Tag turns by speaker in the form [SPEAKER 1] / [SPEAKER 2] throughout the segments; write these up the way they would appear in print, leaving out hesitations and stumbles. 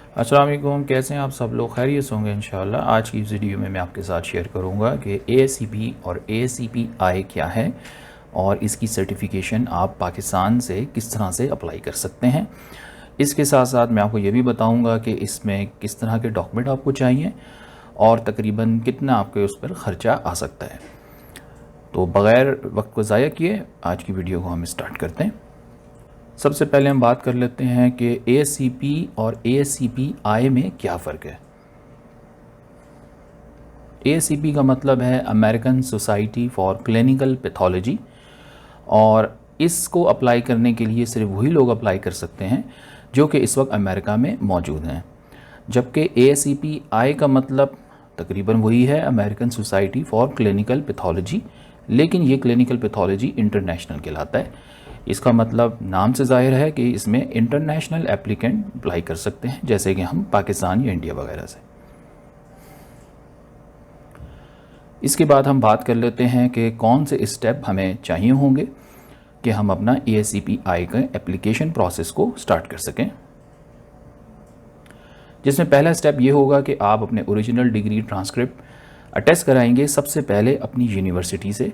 [SPEAKER 1] अस्सलाम वालेकुम, कैसे हैं आप सब लोग? खैरियत से होंगे इंशाअल्लाह। आज की इस वीडियो में मैं आपके साथ शेयर करूंगा कि ASCP और ASCPI क्या है और इसकी सर्टिफिकेशन आप पाकिस्तान से किस तरह से अप्लाई कर सकते हैं। इसके साथ साथ मैं आपको ये भी बताऊंगा कि इसमें किस तरह के डॉक्यूमेंट आपको चाहिए और तकरीबन कितना आपके उस पर ख़र्चा आ सकता है। तो बग़ैर वक्त को ज़ाया किए आज की वीडियो को हम स्टार्ट करते हैं। सबसे पहले हम बात कर लेते हैं कि ASCP और ASCPI में क्या फ़र्क है। ASCP का मतलब है American society for clinical pathology और इसको अप्लाई करने के लिए सिर्फ वही लोग अप्लाई कर सकते हैं जो कि इस वक्त अमेरिका में मौजूद हैं, जबकि ASCPI का मतलब तकरीबन वही है, American society for clinical pathology, लेकिन ये क्लिनिकल पैथोलॉजी इंटरनेशनल कहलाता है। इसका मतलब नाम से ज़ाहिर है कि इसमें इंटरनेशनल एप्लीकेंट अप्लाई कर सकते हैं, जैसे कि हम पाकिस्तान या इंडिया वगैरह से। इसके बाद हम बात कर लेते हैं कि कौन से स्टेप हमें चाहिए होंगे कि हम अपना ASCPI का एप्लीकेशन प्रोसेस को स्टार्ट कर सकें, जिसमें पहला स्टेप ये होगा कि आप अपने ओरिजिनल डिग्री ट्रांसक्रिप्ट अटेस्ट कराएंगे सबसे पहले अपनी यूनिवर्सिटी से।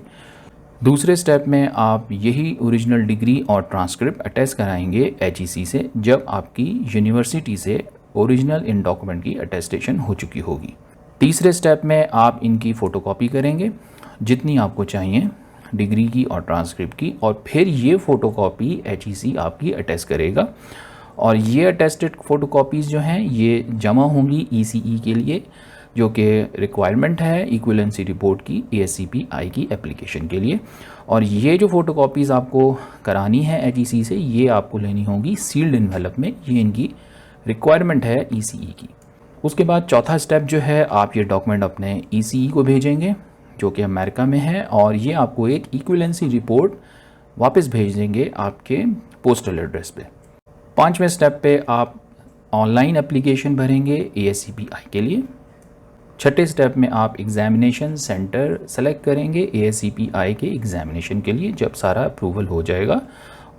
[SPEAKER 1] दूसरे स्टेप में आप यही ओरिजिनल डिग्री और ट्रांसक्रिप्ट अटेस्ट कराएंगे HEC से, जब आपकी यूनिवर्सिटी से ओरिजिनल इन डॉक्यूमेंट की अटेस्टेशन हो चुकी होगी। तीसरे स्टेप में आप इनकी फ़ोटोकॉपी करेंगे जितनी आपको चाहिए डिग्री की और ट्रांसक्रिप्ट की, और फिर ये फ़ोटोकॉपी HEC आपकी अटेस्ट करेगा और ये अटेस्टेड फ़ोटोकॉपीज़ जो हैं ये जमा होंगी ECE के लिए, जो कि रिक्वायरमेंट है इक्विवेलेंसी रिपोर्ट की ASCPI की एप्लीकेशन के लिए। और ये जो फ़ोटोकॉपीज़ आपको करानी है HEC से, ये आपको लेनी होगी सील्ड इन्वेलप में, ये इनकी रिक्वायरमेंट है ECE की। उसके बाद चौथा स्टेप जो है, आप ये डॉक्यूमेंट अपने ECE को भेजेंगे जो कि अमेरिका में है, और ये आपको एक इक्विवेलेंसी रिपोर्ट वापस भेज देंगे आपके पोस्टल एड्रेस पे। पाँचवें स्टेप पे आप ऑनलाइन एप्लीकेशन भरेंगे ASCPI के लिए। छठे स्टेप में आप एग्ज़ामिनेशन सेंटर सेलेक्ट करेंगे ASCPI के एग्ज़ामिनेशन के लिए, जब सारा अप्रूवल हो जाएगा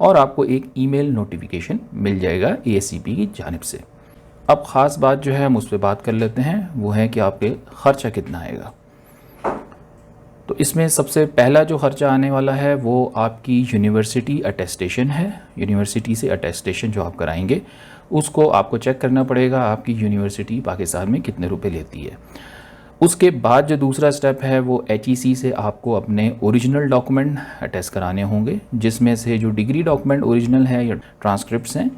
[SPEAKER 1] और आपको एक ईमेल नोटिफिकेशन मिल जाएगा ASCP की जानिब से। अब ख़ास बात जो है हम उस पर बात कर लेते हैं, वो है कि आपके ख़र्चा कितना आएगा। तो इसमें सबसे पहला जो ख़र्चा आने वाला है वो आपकी यूनिवर्सिटी अटेस्टेशन है। यूनिवर्सिटी से अटेस्टेशन जो आप कराएंगे उसको आपको चेक करना पड़ेगा आपकी यूनिवर्सिटी पाकिस्तान में कितने रुपए लेती है। उसके बाद जो दूसरा स्टेप है वो HEC से आपको अपने ओरिजिनल डॉक्यूमेंट अटेस्ट कराने होंगे, जिसमें से जो डिग्री डॉक्यूमेंट ओरिजिनल है या ट्रांसक्रिप्ट्स हैं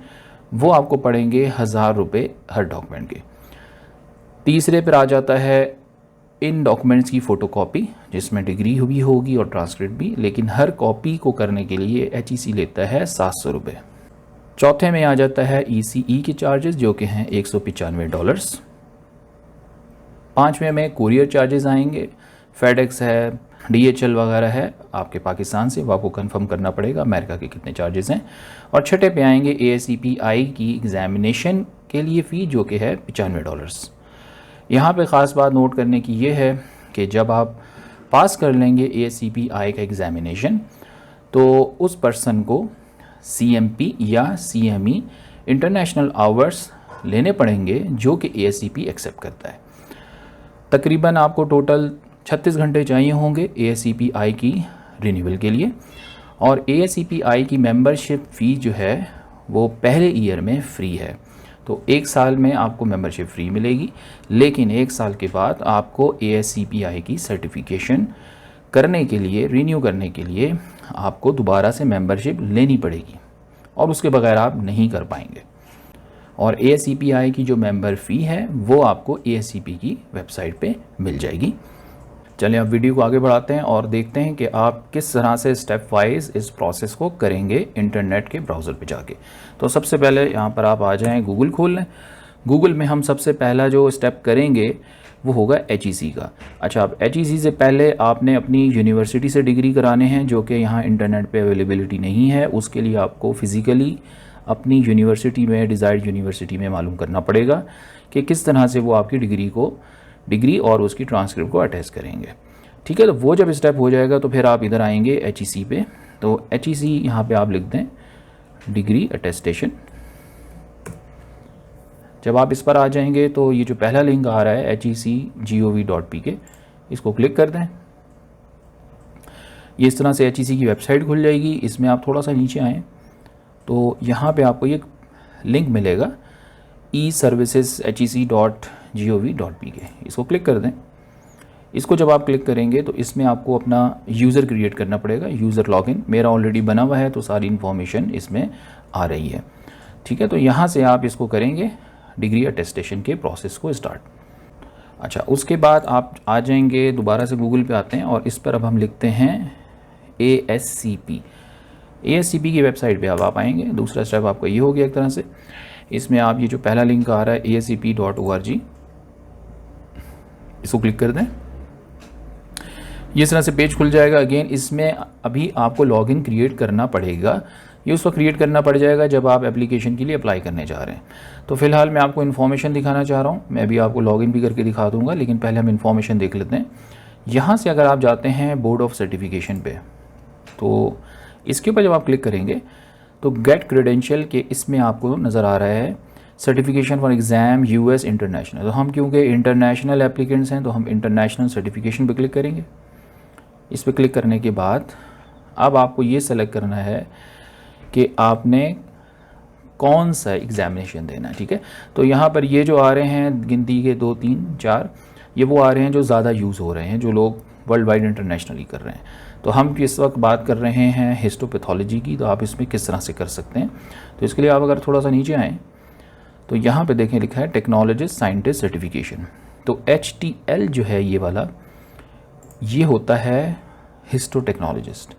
[SPEAKER 1] वो आपको पड़ेंगे 1000 रुपये हर डॉक्यूमेंट के। तीसरे पर आ जाता है इन डॉक्यूमेंट्स की फ़ोटोकॉपी, जिसमें डिग्री भी होगी और ट्रांसक्रिप्ट भी, लेकिन हर कॉपी को करने के लिए HEC लेता है 700 रुपये। चौथे में आ जाता है ECE के चार्जेस जो कि हैं $195। पाँचवें में कुरियर चार्जेस आएंगे, फेडेक्स है, DHL वगैरह है आपके पाकिस्तान से, वो आपको कंफर्म करना पड़ेगा अमेरिका के कितने चार्जेस हैं। और छठे पे आएंगे ASCPI की एग्ज़ामिनेशन के लिए फ़ी जो कि है $95। यहाँ पे ख़ास बात नोट करने की ये है कि जब आप पास कर लेंगे ASCPI का एग्ज़ामिनेशन तो उस पर्सन को CMP या CME इंटरनेशनल आवर्स लेने पड़ेंगे जो कि ASCP एक्सेप्ट करता है। तकरीबन आपको टोटल 36 घंटे चाहिए होंगे ASCPI की रिन्यूअल के लिए, और ASCPI की मेंबरशिप फ़ी जो है वो पहले ईयर में फ्री है। तो एक साल में आपको मेंबरशिप फ्री मिलेगी, लेकिन एक साल के बाद आपको ASCPI की सर्टिफिकेशन करने के लिए, रिन्यू करने के लिए आपको दोबारा से मेंबरशिप लेनी पड़ेगी और उसके बगैर आप नहीं कर पाएंगे। और ASCPI की जो मेंबर फ़ी है वो आपको ASCP की वेबसाइट पे मिल जाएगी। चलिए अब वीडियो को आगे बढ़ाते हैं और देखते हैं कि आप किस तरह से स्टेप वाइज इस प्रोसेस को करेंगे इंटरनेट के ब्राउज़र पे जाके। तो सबसे पहले यहाँ पर आप आ जाएं, गूगल खोल लें। गूगल में हम सबसे पहला जो स्टेप करेंगे वो होगा HEC का। अच्छा, अब HEC से पहले आपने अपनी यूनिवर्सिटी से डिग्री कराने हैं जो कि यहाँ इंटरनेट पे अवेलेबिलिटी नहीं है। उसके लिए आपको फ़िज़िकली अपनी यूनिवर्सिटी में, डिज़ायर्ड यूनिवर्सिटी में मालूम करना पड़ेगा कि किस तरह से वो आपकी डिग्री और उसकी ट्रांसक्रिप्ट को अटेस्ट करेंगे। ठीक है, तो वो जब स्टेप हो जाएगा तो फिर आप इधर आएंगे HEC पे। तो HEC यहाँ पे आप लिख दें डिग्री अटेस्टेशन, जब आप इस पर आ जाएंगे तो ये जो पहला लिंक आ रहा है hecgov.pk, इसको क्लिक कर दें। ये इस तरह से HEC की वेबसाइट खुल जाएगी। इसमें आप थोड़ा सा नीचे आएँ तो यहाँ पे आपको ये लिंक मिलेगा eservices.hec.gov.pk, इसको क्लिक कर दें। इसको जब आप क्लिक करेंगे तो इसमें आपको अपना यूज़र क्रिएट करना पड़ेगा, यूज़र लॉगिन। मेरा ऑलरेडी बना हुआ है तो सारी इन्फॉर्मेशन इसमें आ रही है, ठीक है। तो यहाँ से आप इसको करेंगे डिग्री अटेस्टेशन के प्रोसेस को स्टार्ट। अच्छा, उसके बाद आप आ जाएंगे, दोबारा से गूगल पे आते हैं और इस पर अब हम लिखते हैं ASCP की वेबसाइट पे अब आप आएंगे। दूसरा स्टेप आपका ये हो गया एक तरह से। इसमें आप ये जो पहला लिंक आ रहा है ascp.org, इसको क्लिक कर दें। ये इस तरह से पेज खुल जाएगा। अगेन इसमें अभी आपको लॉगिन क्रिएट करना पड़ेगा। ये उसको क्रिएट करना पड़ जाएगा जब आप एप्लीकेशन के लिए अप्लाई करने जा रहे हैं। तो फिलहाल मैं आपको इन्फॉर्मेशन दिखाना चाह रहा हूँ। मैं अभी आपको लॉगिन भी करके दिखा दूंगा, लेकिन पहले हम इन्फॉर्मेशन देख लेते हैं। यहाँ से अगर आप जाते हैं बोर्ड ऑफ सर्टिफिकेशन पे, तो इसके ऊपर जब आप क्लिक करेंगे तो गेट क्रेडेंशियल के इसमें आपको नज़र आ रहा है certification for exam US international. तो हम क्योंकि इंटरनेशनल एप्लीकेंट्स हैं तो हम इंटरनेशनल सर्टिफिकेशन पे क्लिक करेंगे। इस पर क्लिक करने के बाद अब आपको ये सेलेक्ट करना है कि आपने कौन सा एग्ज़ामिनेशन देना है, ठीक है। तो यहाँ पर ये जो आ रहे हैं गिनती के 2 3 4, ये वो आ रहे हैं जो ज़्यादा यूज़ हो रहे हैं, जो लोग वर्ल्ड वाइड इंटरनेशनली कर रहे हैं। तो हम इस वक्त बात कर रहे हैं हिस्टोपैथोलॉजी की। तो आप इसमें किस तरह से कर सकते हैं, तो इसके लिए आप अगर थोड़ा सा नीचे आएँ तो यहाँ पे देखें लिखा है टेक्नोलॉजिस्ट साइंटिस्ट सर्टिफिकेशन। तो HTL जो है ये वाला, ये होता है हिस्टोटेक्नोलॉजिस्ट।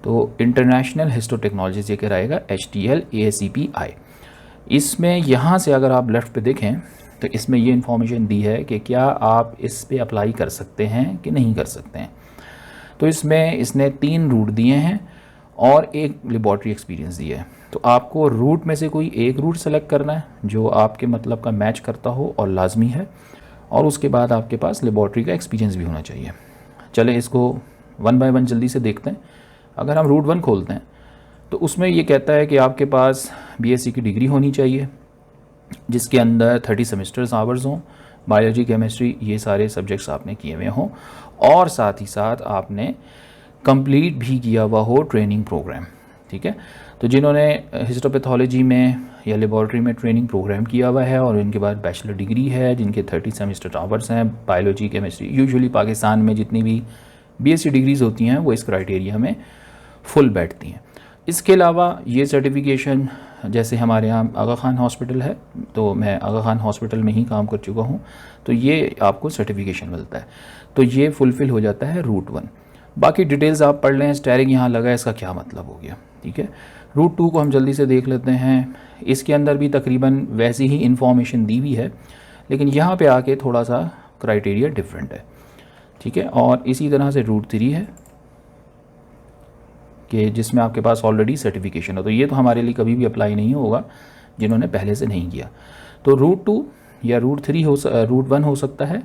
[SPEAKER 1] तो इंटरनेशनल हिस्टोटेक्नोलॉजिस्ट ये कराएगा HTL ASCPI। इसमें यहाँ से अगर आप लेफ़्ट पे देखें तो इसमें ये इन्फॉर्मेशन दी है कि क्या आप इस पे अप्लाई कर सकते हैं कि नहीं कर सकते हैं। तो इसमें इसने 3 रूट दिए हैं और एक लेबॉर्ट्री एक्सपीरियंस दिया है। तो आपको रूट में से कोई एक रूट सेलेक्ट करना है जो आपके मतलब का मैच करता हो और लाजमी है, और उसके बाद आपके पास लेबॉर्ट्री का एक्सपीरियंस भी होना चाहिए। चले इसको 1 बाय 1 जल्दी से देखते हैं। अगर हम रूट 1 खोलते हैं तो उसमें ये कहता है कि आपके पास BSc की डिग्री होनी चाहिए जिसके अंदर 30 सेमेस्टर्स आवर्स हों, बायोलॉजी केमिस्ट्री ये सारे सब्जेक्ट्स आपने किए हुए हों, और साथ ही साथ आपने कंप्लीट भी किया हुआ हो ट्रेनिंग प्रोग्राम, ठीक है। तो जिन्होंने हिस्टोपैथोलॉजी में या लेबॉर्ट्री में ट्रेनिंग प्रोग्राम किया हुआ है और उनके बाद बैचलर डिग्री है, जिनके 30 सेमेस्टर आवर्स हैं बायोलॉजी केमिस्ट्री, यूजुअली पाकिस्तान में जितनी भी BSc डिग्रीज़ होती हैं वो इस क्राइटेरिया में फुल बैठती हैं। इसके अलावा ये सर्टिफिकेशन, जैसे हमारे यहाँ आगा खान हॉस्पिटल है, तो मैं आगा खान हॉस्पिटल में ही काम कर चुका हूँ, तो ये आपको सर्टिफिकेशन मिलता है। तो ये फुलफ़िल हो जाता है रूट 1। बाकी डिटेल्स आप पढ़ लें। स्टेरिंग यहाँ लगा है, इसका क्या मतलब हो गया, ठीक है। रूट 2 को हम जल्दी से देख लेते हैं। इसके अंदर भी तकरीबन वैसी ही इन्फॉर्मेशन दी हुई है, लेकिन यहाँ पे आके थोड़ा सा क्राइटेरिया डिफरेंट है, ठीक है। और इसी तरह से रूट 3 है कि जिसमें आपके पास ऑलरेडी सर्टिफिकेशन हो। तो ये तो हमारे लिए कभी भी अप्लाई नहीं होगा जिन्होंने पहले से नहीं किया। तो रूट 2 या रूट 1 हो सकता है,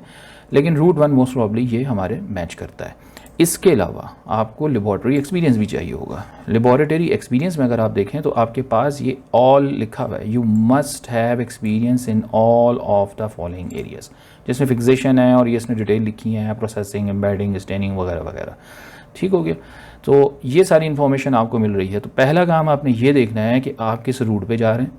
[SPEAKER 1] लेकिन रूट 1 मोस्ट प्रॉब्ली ये हमारे मैच करता है। इसके अलावा आपको लेबॉर्ट्री एक्सपीरियंस भी चाहिए होगा। लेबॉर्ट्री एक्सपीरियंस में अगर आप देखें तो आपके पास ये ऑल लिखा हुआ है, you must have experience in all of the following areas, जिसमें फिक्सेशन है और ये इसने डिटेल लिखी है, प्रोसेसिंग, एम्बेडिंग, स्टेनिंग वगैरह वगैरह, ठीक हो गया। तो ये सारी इन्फॉर्मेशन आपको मिल रही है। तो पहला काम आपने ये देखना है कि आप किस रूट पे जा रहे हैं,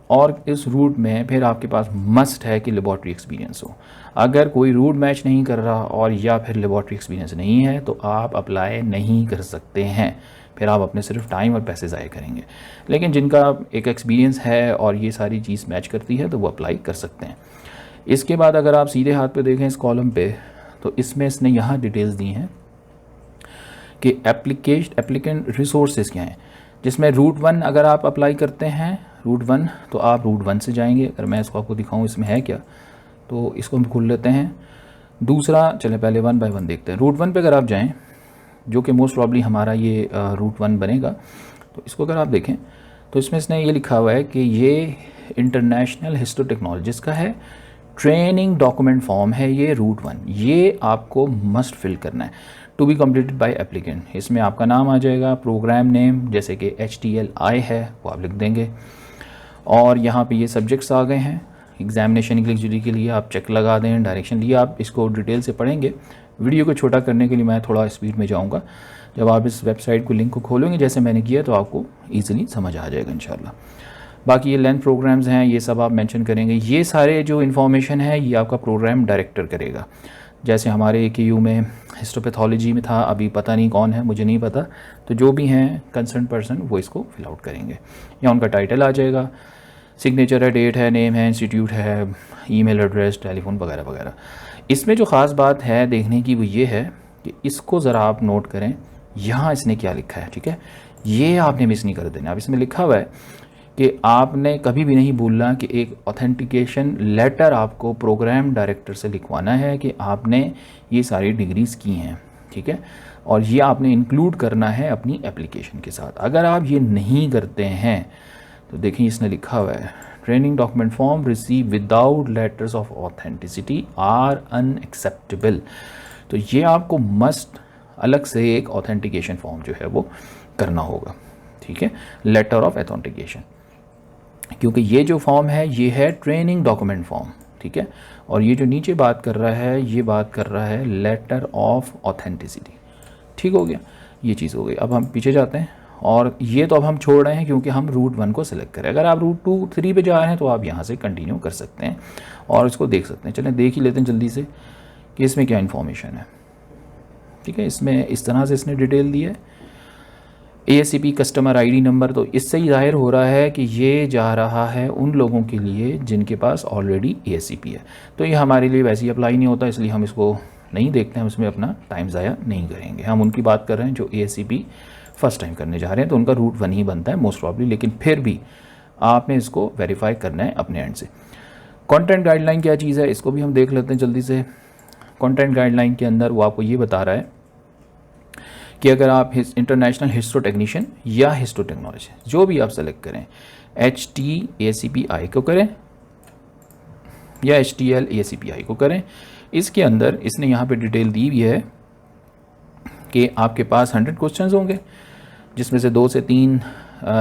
[SPEAKER 1] और इस रूट में फिर आपके पास मस्ट है कि लेबॉर्ट्री एक्सपीरियंस हो। अगर कोई रूट मैच नहीं कर रहा और या फिर लेबॉर्ट्री एक्सपीरियंस नहीं है तो आप अप्लाई नहीं कर सकते हैं, फिर आप अपने सिर्फ टाइम और पैसे ज़ाय करेंगे। लेकिन जिनका एक एक्सपीरियंस है और ये सारी चीज़ मैच करती है तो वो अप्लाई कर सकते हैं। इसके बाद अगर आप सीधे हाथ पे देखें इस कॉलम पे, तो इसमें इसने यहाँ डिटेल्स दी हैं कि एप्लीकेंट रिसोर्सेज क्या हैं, जिसमें रूट 1 अगर आप अप्लाई करते हैं रूट 1 तो आप रूट 1 से जाएंगे। अगर मैं इसको आपको दिखाऊं इसमें है क्या, तो इसको हम खोल लेते हैं। दूसरा, चले पहले 1 बाय 1 देखते हैं। रूट 1 पे अगर आप जाएं, जो कि मोस्ट प्रॉब्ली हमारा ये रूट 1 बनेगा, तो इसको अगर आप देखें तो इसमें इसने ये लिखा हुआ है कि ये इंटरनेशनल हिस्टोटेक्नोलॉजिस्ट का है, ट्रेनिंग डॉक्यूमेंट फॉर्म है ये रूट 1, ये आपको मस्ट फिल करना है। To be completed by applicant, इसमें आपका नाम आ जाएगा, प्रोग्राम नेम जैसे कि HTLI है वो आप लिख देंगे, और यहाँ पे ये सब्जेक्ट्स आ गए हैं एग्जामिनेशन इंग्लिश के लिए आप चेक लगा दें, डायरेक्शन लिए, आप इसको डिटेल से पढ़ेंगे। वीडियो को छोटा करने के लिए मैं थोड़ा स्पीड में जाऊंगा। जब आप इस वेबसाइट को लिंक को खोलेंगे जैसे मैंने किया तो आपको ईजिली समझ आ जाएगा इंशाल्लाह। बाकी ये लेंथ प्रोग्राम्स हैं, ये सब आप मेंशन करेंगे। ये सारे जो इन्फॉर्मेशन है ये आपका प्रोग्राम डायरेक्टर करेगा। जैसे हमारे KU में हिस्टोपैथोलॉजी में था, अभी पता नहीं कौन है, मुझे नहीं पता, तो जो भी हैं कंसर्न पर्सन वो इसको फिल आउट करेंगे। या उनका टाइटल आ जाएगा, सिग्नेचर है, डेट है, नेम है, इंस्टीट्यूट है, ईमेल एड्रेस, टेलीफोन वगैरह वगैरह। इसमें जो ख़ास बात है देखने की वो ये है कि इसको ज़रा आप नोट करें, यहाँ इसने क्या लिखा है, ठीक है, ये आपने मिस नहीं कर देना। अब इसमें लिखा हुआ है कि आपने कभी भी नहीं भूलना कि एक ऑथेंटिकेशन लेटर आपको प्रोग्राम डायरेक्टर से लिखवाना है कि आपने ये सारी डिग्रीज़ की हैं, ठीक है, और ये आपने इंक्लूड करना है अपनी एप्लीकेशन के साथ। अगर आप ये नहीं करते हैं तो देखिए इसने लिखा हुआ है, training document form receive without letters of authenticity are unacceptable. तो ये आपको मस्ट अलग से एक ऑथेंटिकेशन फॉर्म जो है वो करना होगा, ठीक है, लेटर ऑफ ऑथेंटिकेशन, क्योंकि ये जो फॉर्म है ये है ट्रेनिंग डॉक्यूमेंट फॉर्म, ठीक है, और ये जो नीचे बात कर रहा है ये बात कर रहा है लेटर ऑफ ऑथेंटिसिटी। ठीक हो गया, ये चीज़ हो गई। अब हम पीछे जाते हैं, और ये तो अब हम छोड़ रहे हैं क्योंकि हम रूट 1 को सिलेक्ट करें। अगर आप रूट 2, 3 पे जा रहे हैं तो आप यहाँ से कंटिन्यू कर सकते हैं और इसको देख सकते हैं। चलें देख ही लेते हैं जल्दी से कि इसमें क्या इन्फॉर्मेशन है, ठीक है। इसमें इस तरह से इसने डिटेल दी है। ASCP कस्टमर ID नंबर, तो इससे ही जाहिर हो रहा है कि ये जा रहा है उन लोगों के लिए जिनके पास ऑलरेडी ASCP है। तो ये हमारे लिए वैसे ही अप्लाई नहीं होता, इसलिए हम इसको नहीं देखते हैं, उसमें अपना टाइम ज़ाया नहीं करेंगे। हम उनकी बात कर रहे हैं जो ASCP फर्स्ट टाइम करने जा रहे हैं, तो उनका रूट 1 ही बनता है मोस्ट प्रॉब्ली, लेकिन फिर भी आपने इसको वेरीफाई करना है अपने एंड से। कंटेंट गाइडलाइन क्या चीज़ है, इसको भी हम देख लेते हैं जल्दी से। कंटेंट गाइडलाइन के अंदर वो आपको ये बता रहा है कि अगर आप इंटरनेशनल हिस्टो टेक्नीशियन या हिस्टो टेक्नोलॉजी जो भी आप सेलेक्ट करें, HT-ACPI को करें या HTL-ACPI को करें, इसके अंदर इसने यहाँ पे डिटेल दी हुई है कि आपके पास 100 क्वेश्चंस होंगे, जिसमें से 2 से 3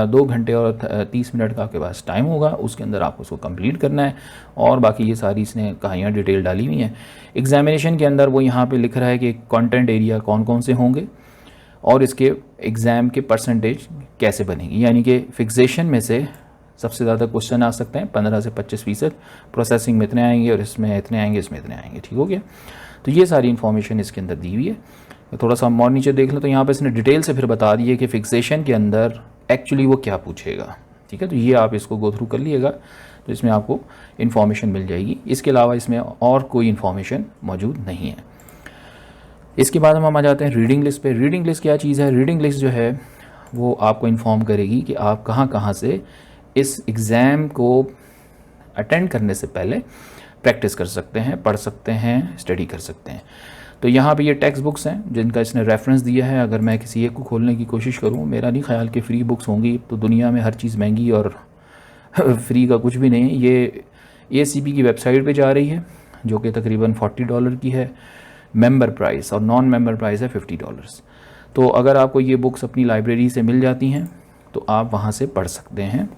[SPEAKER 1] 2 घंटे और 30 मिनट का आपके पास टाइम होगा। उसके अंदर आपको उसको कंप्लीट करना है, और बाकी ये सारी इसने कहानियाँ डिटेल डाली हुई हैं। एग्जामिनेशन के अंदर वो यहाँ पे लिख रहा है कि कंटेंट एरिया कौन कौन से होंगे और इसके एग्ज़ाम के परसेंटेज कैसे बनेंगे, यानी कि फिक्सेशन में से सबसे ज़्यादा क्वेश्चन आ सकते हैं 15 से 25%, प्रोसेसिंग में इतने आएंगे और इसमें इतने आएंगे, इसमें इतने आएंगे। ठीक हो गया, तो ये सारी इन्फॉर्मेशन इसके अंदर दी हुई है। थोड़ा सा हम और नीचे देख लो तो यहाँ पे इसने डिटेल से फिर बता दी है कि फिक्सेशन के अंदर एक्चुअली वो क्या पूछेगा, ठीक है। तो ये आप इसको गो थ्रू कर लीजिएगा, तो इसमें आपको इन्फॉर्मेशन मिल जाएगी। इसके अलावा इसमें और कोई इन्फॉर्मेशन मौजूद नहीं है। इसके बाद हम आ जाते हैं रीडिंग लिस्ट पे। रीडिंग लिस्ट क्या चीज़ है? रीडिंग लिस्ट जो है वो आपको इन्फॉर्म करेगी कि आप कहाँ कहाँ से इस एग्ज़ाम को अटेंड करने से पहले प्रैक्टिस कर सकते हैं, पढ़ सकते हैं, स्टडी कर सकते हैं। तो यहाँ पे ये टेक्स्ट बुक्स हैं जिनका इसने रेफरेंस दिया है। अगर मैं किसी एक को खोलने की कोशिश करूँ, मेरा नहीं ख्याल कि फ्री बुक्स होंगी, तो दुनिया में हर चीज़ महंगी और फ्री का कुछ भी नहीं है। ये ACP की वेबसाइट पे जा रही है जो कि तकरीबन $40 की है मेंबर प्राइस, और नॉन मेंबर प्राइस है $50। तो अगर आपको ये बुक्स अपनी लाइब्रेरी से मिल जाती हैं तो आप वहाँ से पढ़ सकते हैं।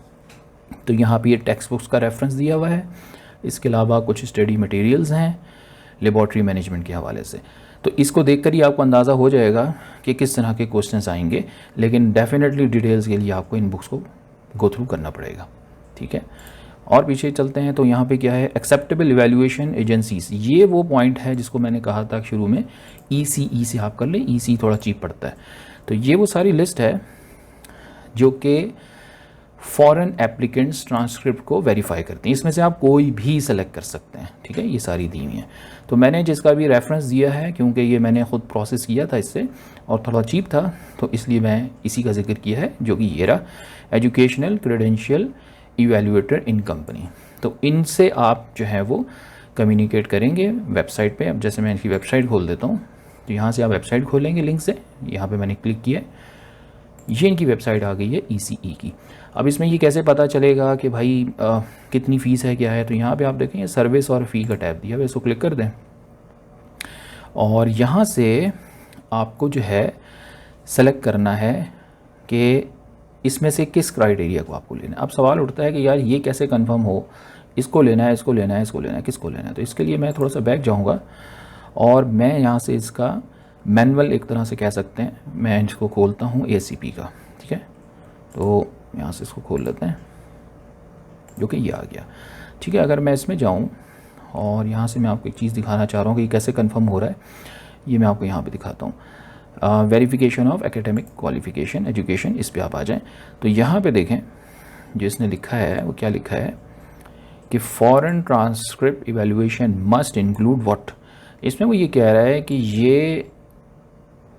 [SPEAKER 1] तो यहाँ पे ये टेक्स्ट बुक्स का रेफरेंस दिया हुआ है। इसके अलावा कुछ स्टडी मटेरियल्स हैं लेबॉर्ट्री मैनेजमेंट के हवाले से। तो इसको देखकर ही आपको अंदाज़ा हो जाएगा कि किस तरह के क्वेश्चंस आएंगे, लेकिन डेफिनेटली डिटेल्स के लिए आपको इन बुक्स को गो थ्रू करना पड़ेगा, ठीक है। और पीछे चलते हैं तो यहाँ पे क्या है, एक्सेप्टेबल इवैल्यूएशन एजेंसीज। ये वो पॉइंट है जिसको मैंने कहा था शुरू में, ECE से आप कर लें, EC थोड़ा चीप पड़ता है। तो ये वो सारी लिस्ट है जो कि फॉरेन एप्लीकेंट्स ट्रांसक्रिप्ट को वेरीफाई करते हैं। इसमें से आप कोई भी सेलेक्ट कर सकते हैं, ठीक है। ये सारी दी हुई हैं। तो मैंने जिसका भी रेफरेंस दिया है, क्योंकि ये मैंने ख़ुद प्रोसेस किया था इससे और थोड़ा चीप था, तो इसलिए मैं इसी का जिक्र किया है, जो कि ये रहा, एजुकेशनल क्रेडेंशियल इवैल्यूएटर इन कंपनी। तो इनसे आप जो है वो कम्युनिकेट करेंगे वेबसाइट पे। अब जैसे मैं इनकी वेबसाइट खोल देता हूँ, तो यहाँ से आप वेबसाइट खोलेंगे लिंक से, यहाँ पे मैंने क्लिक किया, ये इनकी वेबसाइट आ गई है ECE की। अब इसमें ये कैसे पता चलेगा कि भाई कितनी फ़ीस है, क्या है? तो यहाँ पे आप देखें सर्विस और फ़ी का टैब दिया है, इसको क्लिक कर दें और यहाँ से आपको जो है सेलेक्ट करना है कि इसमें से किस क्राइटेरिया को आपको लेना है। अब सवाल उठता है कि यार ये कैसे कंफर्म हो इसको लेना है, इसको लेना है, इसको लेना है, किसको लेना है। तो इसके लिए मैं थोड़ा सा बैक जाऊँगा और मैं यहाँ से इसका मैनुअल एक तरह से कह सकते हैं, मैं इसको खोलता हूँ ACP का, ठीक है। तो यहाँ से इसको खोल लेते हैं, जो कि ये आ गया, ठीक है। अगर मैं इसमें जाऊँ और यहाँ से मैं आपको एक चीज़ दिखाना चाह रहा हूँ कि कैसे कंफर्म हो रहा है, ये मैं आपको यहाँ पे दिखाता हूँ। Verification of academic qualification education, इस पे आप आ जाएं। तो यहाँ पे देखें जो इसने लिखा है वो क्या लिखा है कि foreign transcript evaluation must include what. इसमें वो ये कह रहा है कि ये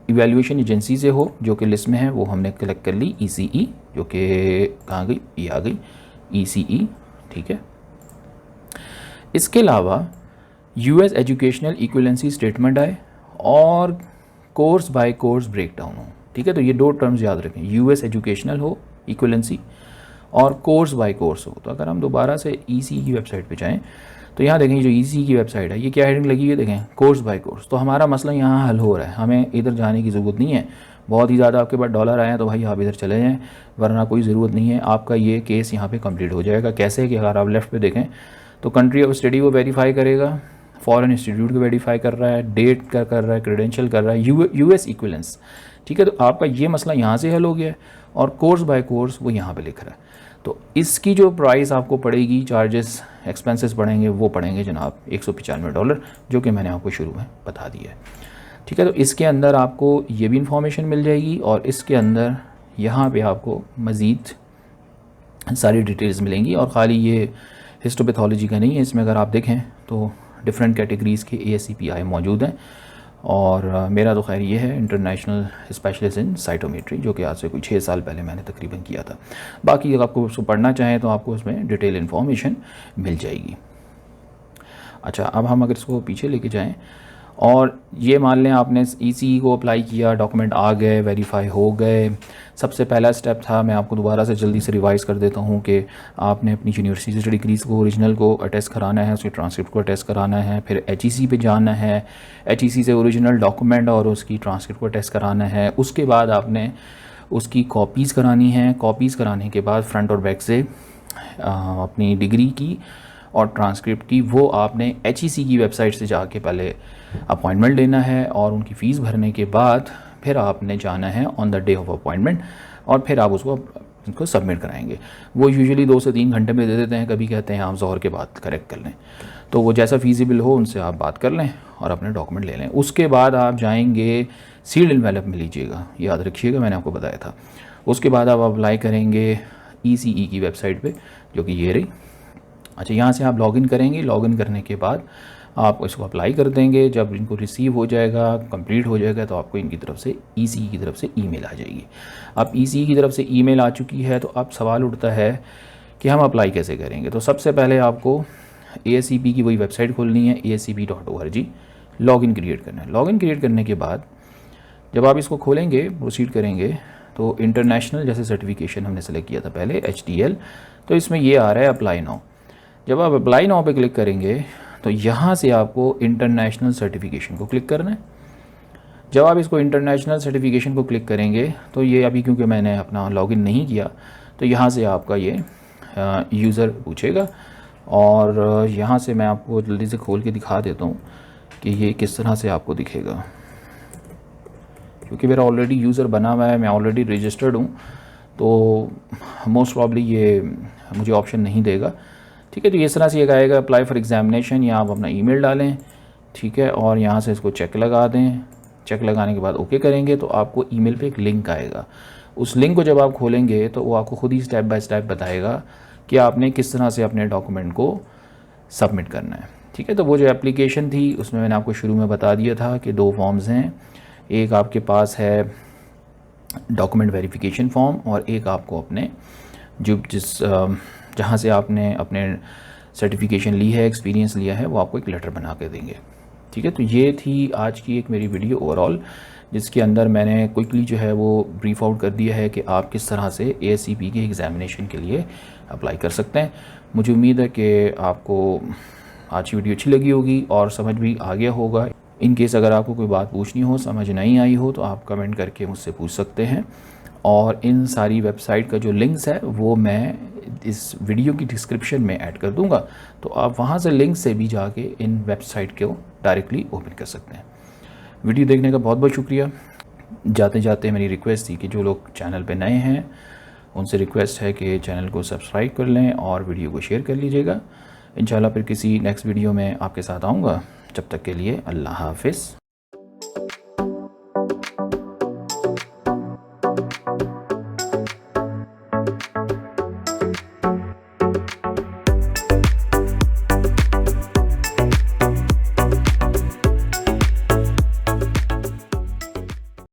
[SPEAKER 1] इवैल्यूएशन एजेंसी से हो, जो कि लिस्ट में है, वो हमने कलेक्ट कर ली, ECE, जो कि कहाँ गई, ये आ गई ECE, ठीक है। इसके अलावा US एजुकेशनल इक्विवेलेंसी स्टेटमेंट आए और कोर्स बाय कोर्स ब्रेकडाउन हो, ठीक है। तो ये 2 टर्म्स याद रखें, US एजुकेशनल हो इक्विवेलेंसी और कोर्स बाय कोर्स हो। तो अगर हम दोबारा से ECE की वेबसाइट पे जाएं तो यहाँ देखें जो ECE की वेबसाइट है, ये क्या हेडिंग लगी हुई है, देखें कोर्स बाय कोर्स। तो हमारा मसला यहाँ हल हो रहा है, हमें इधर जाने की ज़रूरत नहीं है। बहुत ही ज़्यादा आपके पास डॉलर आए हैं तो भाई आप इधर चले जाएँ, वरना कोई ज़रूरत नहीं है। आपका ये केस यहाँ पे कंप्लीट हो जाएगा। कैसे कि अगर आप लेफ़्ट पे देखें तो कंट्री ऑफ स्टडी वो वेरीफाई करेगा, फॉरेन इंस्टीट्यूट को वेरीफाई कर रहा है, डेट का कर रहा है, क्रेडेंशियल कर रहा है, US इक्विवेलेंस, ठीक है। तो आपका ये मसला यहाँ से हल हो गया है और कोर्स बाय कोर्स वो यहाँ पे लिख रहा है। तो इसकी जो प्राइस आपको पड़ेगी, चार्जेस एक्सपेंसेस पड़ेंगे, वो पड़ेंगे जनाब $195, जो कि मैंने आपको शुरू में बता दिया है, ठीक है। तो इसके अंदर आपको ये भी इंफॉर्मेशन मिल जाएगी और इसके अंदर यहाँ पे आपको मज़ीद सारी डिटेल्स मिलेंगी। और ख़ाली ये हिस्टोपैथोलॉजी का नहीं है, इसमें अगर आप देखें तो डिफरेंट कैटेगरीज़ के ASCPI मौजूद हैं। और मेरा तो खैर ये है इंटरनेशनल स्पेशलिस्ट इन साइटोमेट्री, जो कि आज से कोई 6 साल पहले मैंने तकरीबन किया था। बाकी अगर आपको उसको पढ़ना चाहें तो आपको उसमें डिटेल इन्फॉर्मेशन मिल जाएगी। अच्छा, अब हम अगर इसको पीछे लेके जाएं और ये मान लें आपने ECE को अप्लाई किया, डॉक्यूमेंट आ गए, वेरीफाई हो गए। सबसे पहला स्टेप था, मैं आपको दोबारा से जल्दी से रिवाइज़ कर देता हूँ, कि आपने अपनी यूनिवर्सिटी से डिग्रीज़ को ओरिजिनल को अटेस्ट कराना है, उसके ट्रांसक्रिप्ट को अटेस्ट कराना है, फिर HEC पे जाना है, HEC से ओरिजिनल डॉक्यूमेंट और उसकी ट्रांसक्रिप्ट को अटेस्ट कराना है। उसके बाद आपने उसकी कॉपीज़ करानी है। कॉपीज़ कराने के बाद फ्रंट और बैक से अपनी डिग्री की और ट्रांसक्रिप्ट की वो आपने HEC की वेबसाइट से जाके पहले अपॉइंटमेंट लेना है और उनकी फ़ीस भरने के बाद फिर आपने जाना है on the day of appointment और फिर आप उसको सबमिट कराएंगे। वो यूजुअली 2 से 3 घंटे में दे देते हैं, कभी कहते हैं आप ज़ोहर के बाद करेक्ट कर लें। तो वो जैसा फीजिबल हो उनसे आप बात कर लें और अपने डॉक्यूमेंट ले लें। उसके बाद आप जाएंगे सील्ड एनवेलप में लीजिएगा, याद रखिएगा मैंने आपको बताया था। उसके बाद आप अप्लाई करेंगे ECE की वेबसाइट पे, जो कि ये रही। अच्छा, यहाँ से आप लॉगिन करेंगे। लॉगिन करने के बाद आप इसको अप्लाई कर देंगे। जब इनको रिसीव हो जाएगा, कंप्लीट हो जाएगा, तो आपको इनकी तरफ से ECE की तरफ से ईमेल आ जाएगी। अब ECE की तरफ से ईमेल आ चुकी है तो अब सवाल उठता है कि हम अप्लाई कैसे करेंगे। तो सबसे पहले आपको ASCP की वही वेबसाइट खोलनी है, ascp.org, लॉगिन क्रिएट करना है। लॉगिन क्रिएट करने के बाद जब आप इसको खोलेंगे, प्रोसीड करेंगे, तो इंटरनेशनल जैसे सर्टिफिकेशन हमने सेलेक्ट किया था पहले, HTL, तो इसमें ये आ रहा है अप्लाई नाउ। जब आप अप्लाई नाउ पे क्लिक करेंगे तो यहाँ से आपको इंटरनेशनल सर्टिफिकेशन को क्लिक करना है। जब आप इसको इंटरनेशनल सर्टिफिकेशन को क्लिक करेंगे तो ये अभी क्योंकि मैंने अपना लॉगिन नहीं किया तो यहाँ से आपका ये यूज़र पूछेगा और यहाँ से मैं आपको जल्दी से खोल के दिखा देता हूँ कि ये किस तरह से आपको दिखेगा। क्योंकि मेरा ऑलरेडी यूज़र बना हुआ है, मैं ऑलरेडी रजिस्टर्ड हूँ, तो मोस्ट प्रॉब्ली ये मुझे ऑप्शन नहीं देगा। ठीक है, तो इस तरह से ये आएगा अप्लाई फॉर एग्जामिनेशन, या आप अपना ईमेल डालें, ठीक है, और यहाँ से इसको चेक लगा दें। चेक लगाने के बाद ओके करेंगे तो आपको ईमेल पे एक लिंक आएगा। उस लिंक को जब आप खोलेंगे तो वो आपको खुद ही स्टेप बाय स्टेप बताएगा कि आपने किस तरह से अपने डॉक्यूमेंट को सबमिट करना है। ठीक है, तो वो जो एप्लीकेशन थी उसमें मैंने आपको शुरू में बता दिया था कि 2 फॉर्म्स हैं। एक आपके पास है डॉक्यूमेंट वेरिफिकेशन फॉर्म और एक आपको अपने जहाँ से आपने अपने सर्टिफिकेशन ली है, एक्सपीरियंस लिया है, वो आपको एक लेटर बना के देंगे। ठीक है, तो ये थी आज की एक मेरी वीडियो ओवरऑल, जिसके अंदर मैंने क्विकली जो है वो ब्रीफ आउट कर दिया है कि आप किस तरह से ASCP के एग्ज़ामिनेशन के लिए अप्लाई कर सकते हैं। मुझे उम्मीद है कि आपको आज की वीडियो अच्छी लगी होगी और समझ भी आ गया होगा। इन केस अगर आपको कोई बात पूछनी हो, समझ नहीं आई हो, तो आप कमेंट करके मुझसे पूछ सकते हैं और इन सारी वेबसाइट का जो लिंक्स है वो मैं इस वीडियो की डिस्क्रिप्शन में ऐड कर दूंगा, तो आप वहाँ से लिंक से भी जाके इन वेबसाइट को डायरेक्टली ओपन कर सकते हैं। वीडियो देखने का बहुत बहुत शुक्रिया। जाते जाते मेरी रिक्वेस्ट थी कि जो लोग चैनल पे नए हैं उनसे रिक्वेस्ट है कि चैनल को सब्सक्राइब कर लें और वीडियो को शेयर कर लीजिएगा। इंशाल्लाह फिर किसी नेक्स्ट वीडियो में आपके साथ आऊँगा। जब तक के लिए अल्लाह हाफ़िज़।